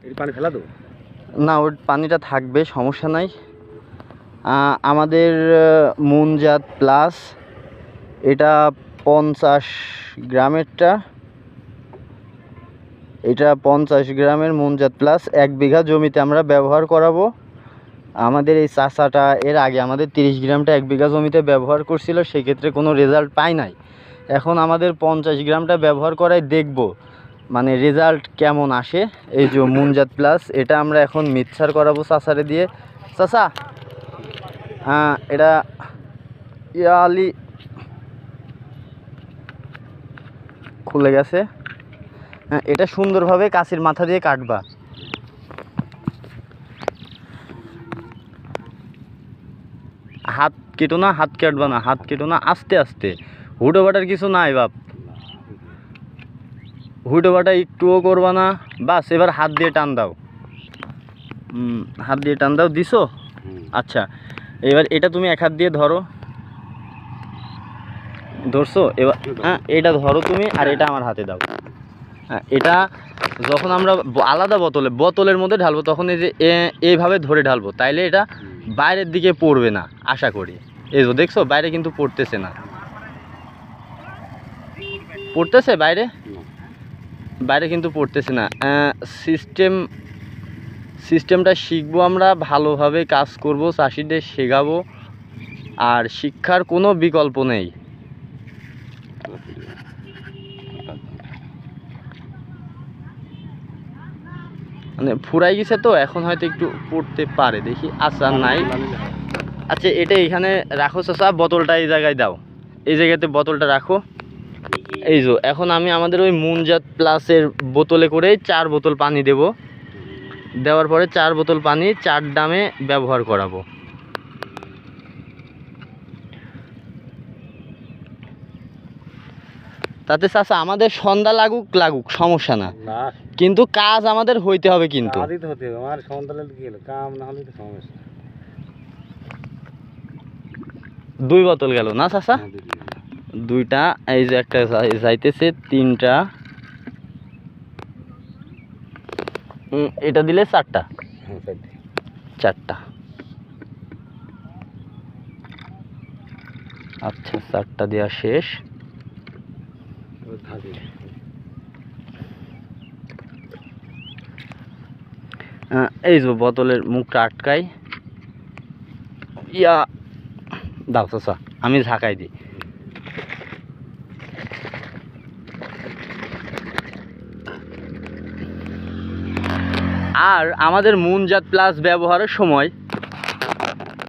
এই পানি ফেলা দেবো না, ওর পানিটা থাকবে, সমস্যা নাই। আমাদের মুনজাত প্লাস এটা 50 গ্রামেরটা, এটা 50 গ্রামের মুনজাত প্লাস 1 বিঘা জমিতে আমরা ব্যবহার করাবো। আমাদের এই চাষাটা এর আগে আমাদের 30 গ্রামটা 1 বিঘা জমিতে ব্যবহার করছিল, সেক্ষেত্রে কোনো রেজাল্ট পাই নাই। এখন আমাদের 50 গ্রামটা ব্যবহার করাই দেখব মানে রেজাল্ট কেমন আসে। এই যে মুনজাত প্লাস এটা আমরা এখন মিক্সার করাবো চাষারে দিয়ে। চাষা এটা ইয়ালি খুলে গেছে। হ্যাঁ, এটা সুন্দরভাবে কাঁচির মাথা দিয়ে কাটবা। হাত কেটো না, হাত কাটবা না, হাত কেটো না, আস্তে আস্তে, হুটো বাটার কিছু নাই বাপ, হুটো বাটা একটুও করবা না। বাস এবার হাত দিয়ে টান দাও, হাত দিয়ে টান দাও। দিছো? আচ্ছা, এবার এটা তুমি এক হাত দিয়ে ধরো, ধরছো? এবার হ্যাঁ, এটা ধরো তুমি, আর এটা আমার হাতে দাও। হ্যাঁ, এটা যখন আমরা আলাদা বোতলের মধ্যে ঢালবো তখন এই যে এইভাবে ধরে ঢালবো, তাইলে এটা বাইরের দিকে পড়বে না আশা করি। এই যে দেখছো বাইরে কিন্তু পড়তেছে না, পড়তেছে বাইরে, বাইরে কিন্তু পড়তেছে না। সিস্টেমটা শিখবো আমরা, ভালোভাবে কাজ করব, চাষিদের শেখাবো, আর শিক্ষার কোনো বিকল্প নেই। মানে ফুরাই গেছে তো, এখন হয়তো একটু পড়তে পারে, দেখি। আচ্ছা নাই, আচ্ছা এটা এখানে রাখো চাচা, বোতলটা এই জায়গায় দাও, এই জায়গাতে বোতলটা রাখো। এই যে এখন আমি আমাদের ওই মুনজাত প্লাসের বোতলে করে 4 বোতল পানি দেব, দেওয়ার পরে 4 বোতল পানি 4 ড্রামে ব্যবহার করাবো। তাতে চাচা আমাদের সন্ধ্যা লাগুক সমস্যা না, কিন্তু কাজ আমাদের হইতে হবে। কিন্তু আমার সন্ধ্যা কাম না হলে তো সমস্যা। 2 বোতল গেল না চাচা? 2টা, এই যে একটা যাইতেছে, 3টা, এটা দিলে 4টা, 4টা। আচ্ছা, 4টা দেওয়া শেষ। এই যে বোতলের মুখটা আটকাই, ইয়া দাও চাচা, আমি ঝাঁকাই দিই। আর আমাদের মুনজাত প্লাস ব্যবহারের সময়